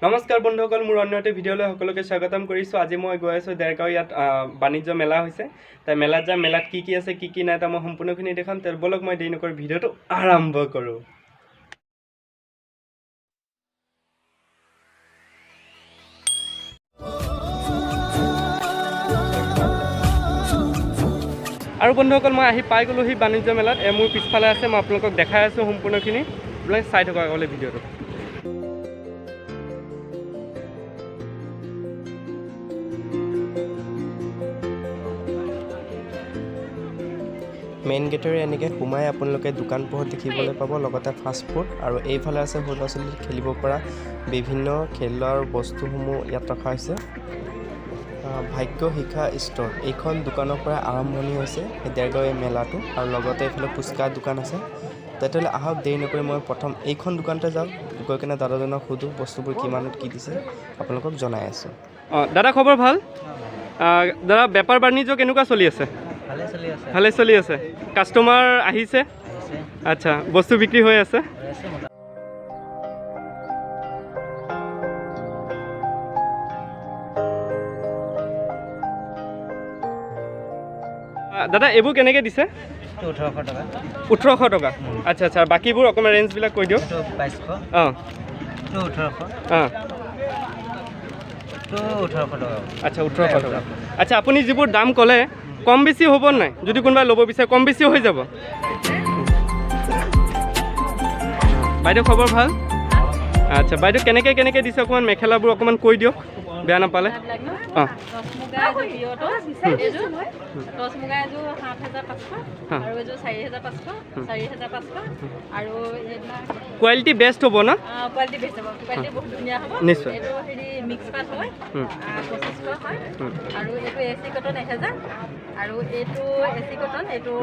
নমস্কাৰ বন্ধুসকল, মোৰ অন্য এটা ভিডিঅ'লৈ সকলোকে স্বাগতম কৰিছোঁ। আজি মই গৈ আছোঁ দেৰগাঁও। ইয়াত বাণিজ্য মেলা হৈছে। তাই মেলাত যাম, মেলাত কি কি আছে কি কি নাই তাৰ মই সম্পূৰ্ণখিনি দেখাম। তাৰ বলক মই দেৰি নকৰি ভিডিঅ'টো আৰম্ভ কৰোঁ। আৰু বন্ধুসকল, মই আহি পাই গ'লোহি বাণিজ্য মেলাত। মোৰ পিছফালে আছে, মই আপোনালোকক দেখাই আছোঁ সম্পূৰ্ণখিনি। আপোনালোকে চাই থকা আগলৈ ভিডিঅ'টো। মেইন গেটেৰে এনেকৈ সোমাই আপোনালোকে দোকান পোহৰ দেখিবলৈ পাব, লগতে ফাষ্টফুড। আৰু এইফালে আছে সৰু ল'ৰা ছোৱালী খেলিব পৰা বিভিন্ন খেলৰ বস্তুসমূহ ইয়াত ৰখা হৈছে। ভাগ্য শিক্ষা ষ্ট'ৰ এইখন দোকানৰ পৰা আৰম্ভণি হৈছে এই দেৰগাঁও মেলাটো। আৰু লগতে এইফালে ফুচকা দোকান আছে। তেতিয়াহ'লে আহক, দেৰি নকৰি মই প্ৰথম এইখন দোকানতে যাওঁ, গৈ কিনে দাদাজনক সোধোঁ বস্তুবোৰ কিমানত কি দিছে, আপোনালোকক জনাই আছোঁ। দাদা খবৰ ভাল? দাদা বেপাৰ বাণিজ্য কেনেকুৱা চলি আছে? ভালে চলি আছে। কাষ্টমাৰ আহিছে? আচ্ছা, বস্তু বিক্ৰী হৈ আছে? দাদা এইবোৰ কেনেকৈ দিছে? 1800 টকা। 1800 টকা। আচ্ছা আচ্ছা, বাকীবোৰ অকণমান ৰেঞ্জবিলাক কৈ দিয়ক। 2200। অঁ, 1800। অঁ, 1800 টকা। আচ্ছা 1800 টকা। আচ্ছা, আপুনি যিবোৰ দাম ক'লে কম বেছি হ'ব নাই? যদি কোনোবাই ল'ব বিচাৰে কম বেছি হৈ যাব? বাইদেউ খবৰ ভাল? আচ্ছা বাইদেউ, কেনেকৈ কেনেকৈ দিছে অকণমান মেখেলাবোৰ অকণমান কৈ দিয়ক, বেয়া নাপালে। অঁ, কোৱালিটি বেষ্ট হ'ব ন? নিশ্চয়। আৰু এইটো এচি কটন, এইটো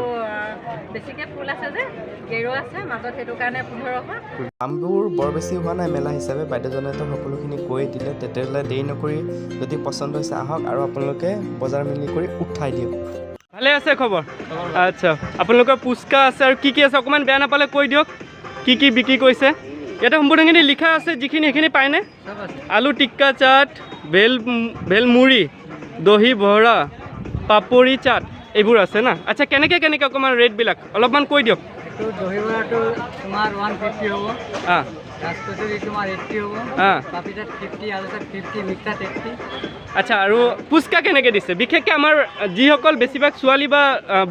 বেছিকৈ ফুল আছে যে গেৰো আছে মাজত, সেইটো কাৰণে 1500। দামবোৰ বৰ বেছি হোৱা নাই মেলা হিচাপে। বাইদেউজনেতো সকলোখিনি কৈ দিলে। তেতিয়াহ'লে দেৰি নকৰি যদি পচন্দ হৈছে আহক আৰু আপোনালোকে বজাৰ মিলি কৰি উঠাই দিয়ক। ভালে আছে খবৰ? আচ্ছা, আপোনালোকৰ ফুচকা আছে আৰু কি কি আছে অকণমান বেয়া নাপালে কৈ দিয়ক, কি কি বিক্ৰী কৰিছে। ইয়াতে সম্পূৰ্ণখিনি লিখা আছে, যিখিনি সেইখিনি পায়নে? আলু টিক্কা চাট, ভেলমুড়ি, দহি ভৰা, পাপৰি চাট, এইবোৰ আছে না? আচ্ছা, কেনেকৈ কেনেকৈ অকণমান ৰেটবিলাক অলপমান কৈ দিয়ক। এইটো দহি বৰাটো তোমাৰ 150 হ'ব। ৰাজকচুৰি তোমাৰ 80 হ'ব। পাপৰি চাট 50, আলু চাট 50, মিঠা 80। আচ্ছা, আৰু ফুচকা কেনেকৈ দিছে? বিশেষকৈ আমাৰ যিসকল বেছিভাগ ছোৱালী বা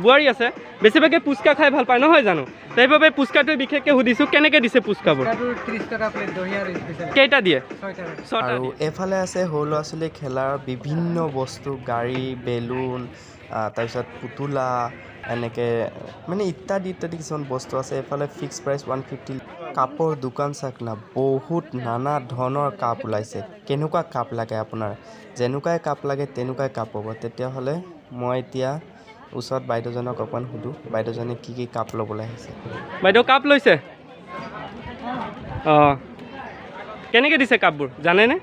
বোৱাৰী আছে, বেছিভাগে ফুচকা খাই ভাল পায় নহয় জানো? সেইবাবে ফুচকাটোৱে বিশেষকৈ সুধিছোঁ, কেনেকৈ দিছে ফুচকাবোৰ? 30 টকা প্লেট দহি আৰু স্পেচিয়েল। কেইটা দিয়ে? 6টা। আৰু এইফালে আছে সৰু ল'ৰা ছোৱালী খেলাৰ বিভিন্ন বস্তু, গাড়ী, বেলুন, তাৰপিছত পুতলা, এনেকৈ মানে ইত্যাদি ইত্যাদি কিছুমান বস্তু আছে। এইফালে ফিক্স প্ৰাইচ 150। কাপৰ দোকান চাওক না, বহুত নানা ধৰণৰ কাপ ওলাইছে। কেনেকুৱা কাপ লাগে আপোনাৰ? যেনেকুৱাই কাপ লাগে তেনেকুৱাই কাপ হ'ব। তেতিয়াহ'লে মই এতিয়া ওচৰত বাইদেউজনক অকণমান সোধোঁ, বাইদেউজনে কি কি কাপ ল'বলৈ আহিছে। বাইদেউ কাপ লৈছে? অঁ, কেনেকৈ দিছে কাপবোৰ জানেনে?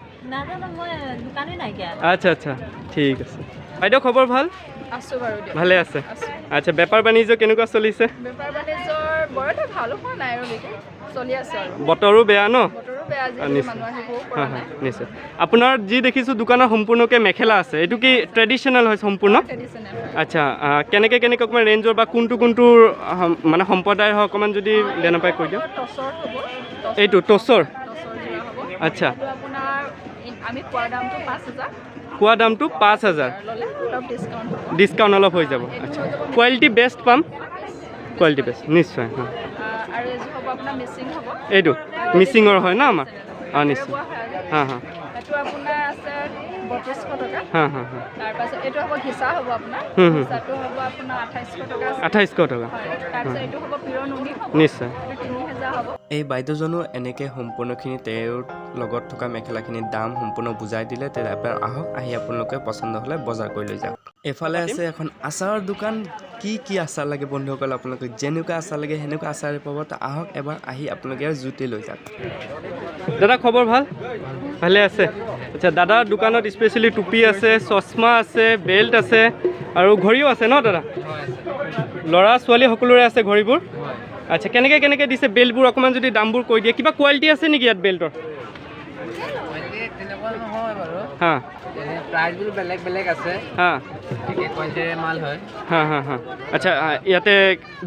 আচ্ছা আচ্ছা, ঠিক আছে। বাইদেউ খবৰ ভাল? আছোঁ বাৰু, ভালে আছে? আচ্ছা, বেপাৰ বাণিজ্য কেনেকুৱা চলিছে? বেপাৰ বাণিজ্যৰ বৰ এটা ভাল হোৱা নাই আৰু চলি আছে আৰু। বতৰো বেয়া ন? বতৰো বেয়া, মানুহ আহিবও পৰা হয় নাই। হয়, নিশ্চয়। আপোনাৰ যি দেখিছোঁ দোকানৰ সম্পূৰ্ণকৈ মেখেলা আছে, এইটো কি ট্ৰেডিশ্যনেল হয় সম্পূৰ্ণ? ট্ৰেডিশ্যনেল হয়। আচ্ছা, কেনেকৈ কেনেকৈ অকণমান ৰেঞ্জৰ বা কোনটো কোনটো মানে সম্প্ৰদায়ৰ হয় অকণমান যদি বেয়া নাপায় কৈ দিয়ক। টচৰ হ'ব, এইটো টচৰ? টচৰ যোৰা হ'ব। আচ্ছা, এইটো আপোনাৰ আমি কোৱা দামটো 5000, কোৱা দামটো 5000, ল'লে অলপ ডিছকাউণ্ট হ'ব। ডিছকাউণ্ট অলপ হৈ যাব। আচ্ছা, কোৱালিটি বেষ্ট পাম? কোৱালিটি বেষ্ট, নিশ্চয়। আৰু এযোৰ হ'ব আপোনাৰ মিচিং হ'ব। এইটো মিচিঙৰ হয় ন আমাৰ? অঁ, নিশ্চয়। হাঁ হাঁ, এইটো আপোনাৰ আছে 3200 টকা। হাঁ হাঁ হাঁ, তাৰপাছত এইটো হ'ব ঘিচা হ'ব আপোনাৰ, ঘিচাটো হ'ব আপোনাৰ 2800 টকা। 2800 টকা, হয়, তাৰপিছত এইটো হ'ব পিয়ৰ নুনি হ'ব, নিশ্চয়। এইটো 3000 হ'ব। এই বাইদেউজনো এনেকৈ সম্পূৰ্ণখিনি তেওঁৰ লগত থকা মেখেলাখিনিৰ দাম সম্পূৰ্ণ বুজাই দিলে। তেতিয়া আহক, আহি আপোনালোকে পচন্দ হ'লে বজাৰ কৰি লৈ যাওক। এইফালে আছে এখন আচাৰৰ দোকান। কি কি আচাৰ লাগে বন্ধুসকল, আপোনালোকে যেনেকুৱা আচাৰ লাগে সেনেকুৱা আচাৰে পাব। তো আহক এবাৰ, আহি আপোনালোকে জুতি লৈ যাওক। দাদা খবৰ ভাল? ভালে আছে? আচ্ছা, দাদাৰ দোকানত স্পেচিয়েলি টুপি আছে, চশমা আছে, বেল্ট আছে আৰু ঘড়ীও আছে ন দাদা? ল'ৰা ছোৱালী সকলোৰে আছে ঘড়ীবোৰ? আচ্ছা, কেনেকৈ কেনেকৈ দিছে বেল্টবোৰ অকণমান যদি দামবোৰ কৈ দিয়ে। কিবা কোৱালিটি আছে নেকি ইয়াত বেল্টৰ? তেনেকুৱা নহয় বাৰু হা প্ৰাইচবোৰ বেলেগ বেলেগ আছে হা কোৱালিটিৰ মাল হয় হা হা হা আচ্ছা ইয়াতে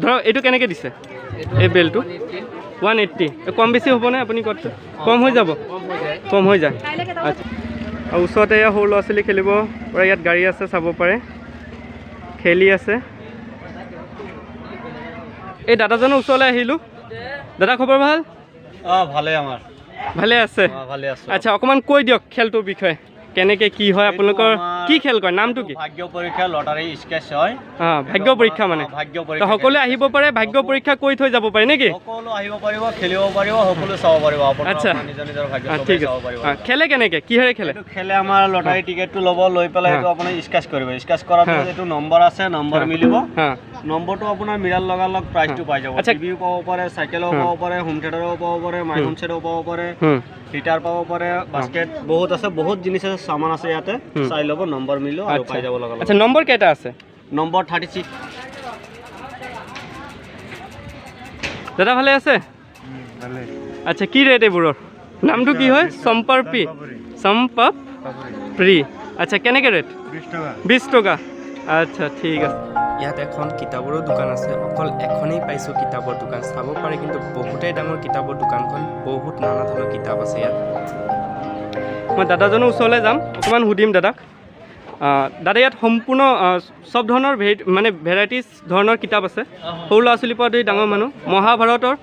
ধৰক এইটো কেনেকৈ দিছে এই বেলটো 180 কম বেছি হ'বনে আপুনি কওকচোন কম হৈ যাব কম হৈ যায় আচ্ছা আৰু ওচৰতে এয়া সৰু ল'ৰা ছোৱালী খেলিব পৰা ইয়াত গাড়ী আছে চাব পাৰে খেলি আছে এই দাদাজনৰ ওচৰলৈ আহিলোঁ দাদা খবৰ ভাল ভালে আমাৰ ভালে আছে ভালে আছে আচ্ছা অকণমান কৈ দিয়ক খেলটোৰ বিষয়ে কেনেকৈ কি হয় আপোনালোকৰ কি খেল কয় নামটো কি ভাগ্য পৰীক্ষা লটাৰী স্কেচ হয় ভাগ্য পৰীক্ষা মানে তো সকলোৱে আহিব পাৰে ভাগ্য পৰীক্ষা কৰি থৈ যাব পাৰে নেকি সকলো আহিব পাৰিব খেলিব পাৰিব সকলো চাব পাৰিব আচ্ছা নিজৰ নিজৰ ভাগ্য ঠিক আছে খেলে কেনেকৈ কিহেৰে খেলে খেলে আমাৰ লটাৰী টিকেটটো ল'ব লৈ পেলাই এইটো আপুনি স্কেচ কৰিব স্কেচ কৰাৰ পিছত এইটো নম্বৰ আছে নম্বৰ মিলিব নম্বৰটো আপোনাৰ মিলাৰ লগালগ প্ৰাইচটো পাই যাব টিভিও পাব পাৰে চাইকেলো পাব পাৰে হোম থিয়েটাৰো পাব পাৰে মাই হোম ছেটো পাব পাৰে হিটাৰ পাব পাৰে বাস্কেট বহুত আছে বহুত জিনিছ আছে সামান আছে ইয়াতে চাই ল'ব নম্বৰ মিলো আৰু পাই যাব লগালগ আচ্ছা নম্বৰ কেইটা আছে নম্বৰ 36 দাদা ভালে আছে ভালে আচ্ছা কি ৰেট এইবোৰৰ নামটো কি হয় সম্পাপ্ৰি আচ্ছা কেনেকৈ ৰেট 20 টকা আচ্ছা ঠিক আছে ইয়াত এখন কিতাপৰো দোকান আছে অকল এখনেই পাইছোঁ কিতাপৰ দোকান চাব পাৰে কিন্তু বহুতেই ডাঙৰ কিতাপৰ দোকানখন বহুত নানা ধৰণৰ কিতাপ আছে ইয়াত মই দাদাজনৰ ওচৰলৈ যাম অকণমান সুধিম দাদাক দাদা ইয়াত সম্পূৰ্ণ চব ধৰণৰ মানে ভেৰাইটিজ ধৰণৰ কিতাপ আছে সৰু ল'ৰা ছোৱালীৰ পৰা ধৰি ডাঙৰ মানুহ মহাভাৰতৰ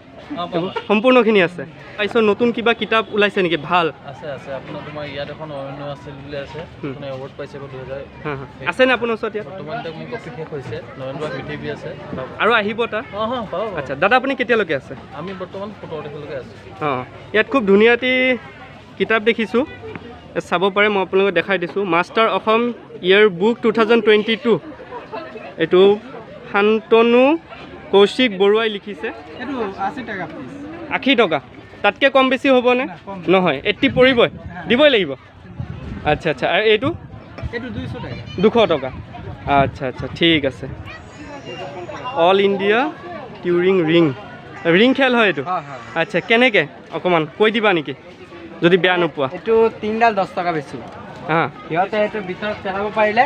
সম্পূৰ্ণখিনি আছে পাইছোঁ নতুন কিবা কিতাপ ওলাইছে নেকি ভাল আছে আছে আপোনাৰ তোমাৰ ইয়াত এখন অৰণ্য আছিল বুলি আছে আপুনি এৱাৰ্ড পাইছে 2000 আছেনে আপোনাৰ ওচৰত ইয়াত বৰ্তমান তাক মোৰ কপি শেষ হৈছে নৰেন্দ্ৰ পৃথিৱী আছে আৰু আহিব তাত পাব আচ্ছা দাদা আপুনি কেতিয়ালৈকে আছে আমি বৰ্তমান 17 তাৰিখলৈকে আছোঁ ইয়াত খুব ধুনীয়া এটি কিতাপ দেখিছোঁ চাব পাৰে মই আপোনালোকক দেখাই দিছোঁ মাষ্টাৰ অসম ইয়াৰ বুক 2022 এইটো শান্তনু কৌশিক বৰুৱাই লিখিছে এইটো 80 টকা পিস 80 টকা তাতকৈ কম বেছি হ'বনে নহয় 80 পৰিবই দিবই লাগিব আচ্ছা আচ্ছা আৰু এইটো 200 টকা আচ্ছা আচ্ছা ঠিক আছে অল ইণ্ডিয়া টিউৰিং ৰিং খেল হয় এইটো আচ্ছা কেনেকৈ অকণমান কৈ দিবা নেকি যদি বেয়া নোপোৱা এইটো 3ডাল 10 টকা বেছি সিহঁতে এইটো ভিতৰত পেলাব পাৰিলে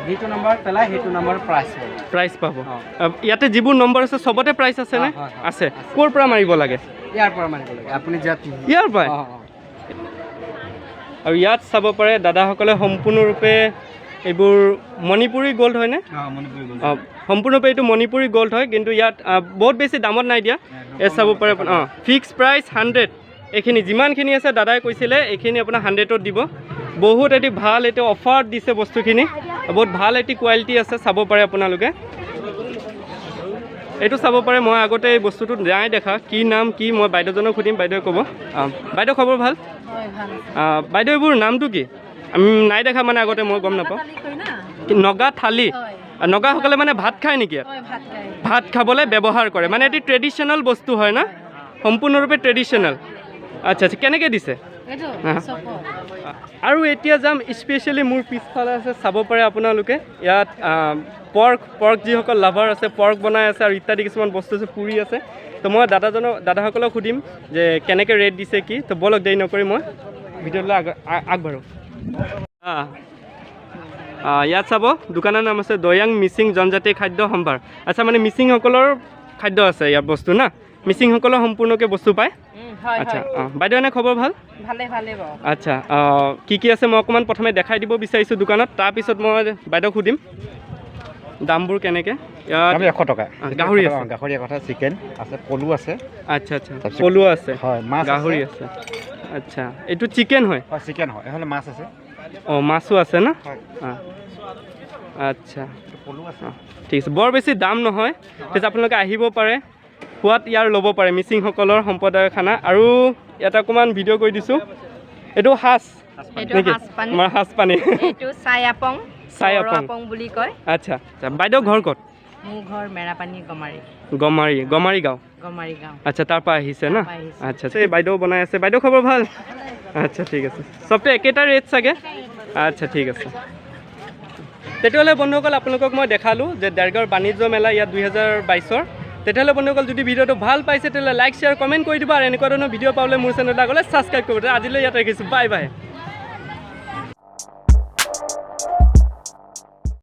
যিটো নম্বৰ পেলাই সেইটো নম্বৰ প্ৰাইচ পাব ইয়াতে যিবোৰ নম্বৰ আছে চবতে প্ৰাইচ আছেনে আছে ক'ৰ পৰা মাৰিব লাগে ইয়াৰ পৰা মাৰিব লাগে আপুনি ইয়াৰ পৰা আৰু ইয়াত চাব পাৰে দাদাসকলে সম্পূৰ্ণৰূপে এইবোৰ মণিপুৰী গ'ল্ড হয়নে সম্পূৰ্ণৰূপে এইটো মণিপুৰী গ'ল্ড হয় কিন্তু ইয়াত বহুত বেছি দামত নাই দিয়া এই চাব পাৰে ফিক্স প্ৰাইচ 100 এইখিনি যিমানখিনি আছে দাদাই কৈছিলে এইখিনি আপোনাৰ 100ত দিব বহুত এটি ভাল এইটো অফাৰ দিছে বস্তুখিনি বহুত ভাল এটি কোৱালিটি আছে চাব পাৰে আপোনালোকে এইটো চাব পাৰে মই আগতে এই বস্তুটো নাই দেখা কি নাম কি মই বাইদেউজনক সুধিম বাইদেৱে ক'ব বাইদেউ খবৰ ভাল বাইদেউ এইবোৰ নামটো কি আমি নাই দেখা মানে আগতে মই গম নাপাওঁ নগা থালি নগাসকলে মানে ভাত খায় নেকি ভাত খাবলৈ ব্যৱহাৰ কৰে মানে এটি ট্ৰেডিশ্যনেল বস্তু হয় না সম্পূৰ্ণৰূপে ট্ৰেডিশ্যনেল আচ্ছা আচ্ছা কেনেকৈ দিছে আৰু এতিয়া যাম স্পেচিয়েলি মোৰ পিছফালে আছে চাব পাৰে আপোনালোকে ইয়াত পৰ্ক যিসকল লাভাৰ আছে পৰ্ক বনাই আছে আৰু ইত্যাদি কিছুমান বস্তু আছে পুৰি আছে তো মই দাদাসকলক সুধিম যে কেনেকৈ ৰেট দিছে কি তো বলক দেৰি নকৰি মই ভিডিঅ'লৈ আগবাঢ়োঁ ইয়াত চাব দোকানৰ নাম আছে দয়াং মিচিং জনজাতি খাদ্য সম্ভাৰ আচ্ছা মানে মিচিংসকলৰ খাদ্য আছে ইয়াত বস্তু না মিচিংসকলৰ সম্পূৰ্ণকৈ বস্তু পায় আচ্ছা বাইদেউ এনে খবৰ ভাল আচ্ছা কি আছে মই অকণমান প্ৰথমে দেখাই দিব বিচাৰিছোঁ দোকানত তাৰপিছত মই বাইদেউক সুধিম দামবোৰ কেনেকৈ ইয়াত 100 টকা গাহৰি আছে গাহৰি কথা চিকেন আছে পলু আছে আচ্ছা আচ্ছা পলু আছে হয় মাছ গাহৰি আছে আচ্ছা এইটো চিকেন হয় চিকেন হয় এহলে মাছ আছে মাছো আছে না আচ্ছা পলু আছে ঠিক আছে বৰ বেছি দাম নহয় তেতিয়া আপোনালোকে আহিব পাৰে সোৱাদ ইয়াৰ ল'ব পাৰে মিচিংসকলৰ সম্প্ৰদায়ৰ খানা আৰু ইয়াত অকণমান ভিডিঅ' কৰি দিছোঁ এইটো আমাৰ সাজপানী চাইআপং বুলি কয় আচ্ছা আচ্ছা বাইদেউ ঘৰ ক'ত মোৰ ঘৰ মেৰাপানী গমাৰি গাঁও আচ্ছা তাৰ পৰা আহিছে না আচ্ছা আচ্ছা এই বাইদেউ বনাই আছে বাইদেউ খবৰ ভাল আচ্ছা ঠিক আছে চবটো একেটা ৰেট চাগে আচ্ছা ঠিক আছে তেতিয়াহ'লে বন্ধুসকল আপোনালোকক মই দেখালোঁ যে দেৰগাঁৱৰ বাণিজ্য মেলা ইয়াত 2022ৰ তেতিয়াহ'লে বন্ধুসকল যদি ভিডিঅ'টো ভাল পাইছে তেতিয়াহ'লে লাইক শ্বেয়াৰ কমেণ্ট কৰি দিব আৰু এনেকুৱা ধৰণৰ ভিডিঅ' পাবলৈ মোৰ চেনেলটো আগলৈ ছাবস্ক্ৰাইব কৰিব আজিলৈ ইয়াত ৰাখিছোঁ বাই বাই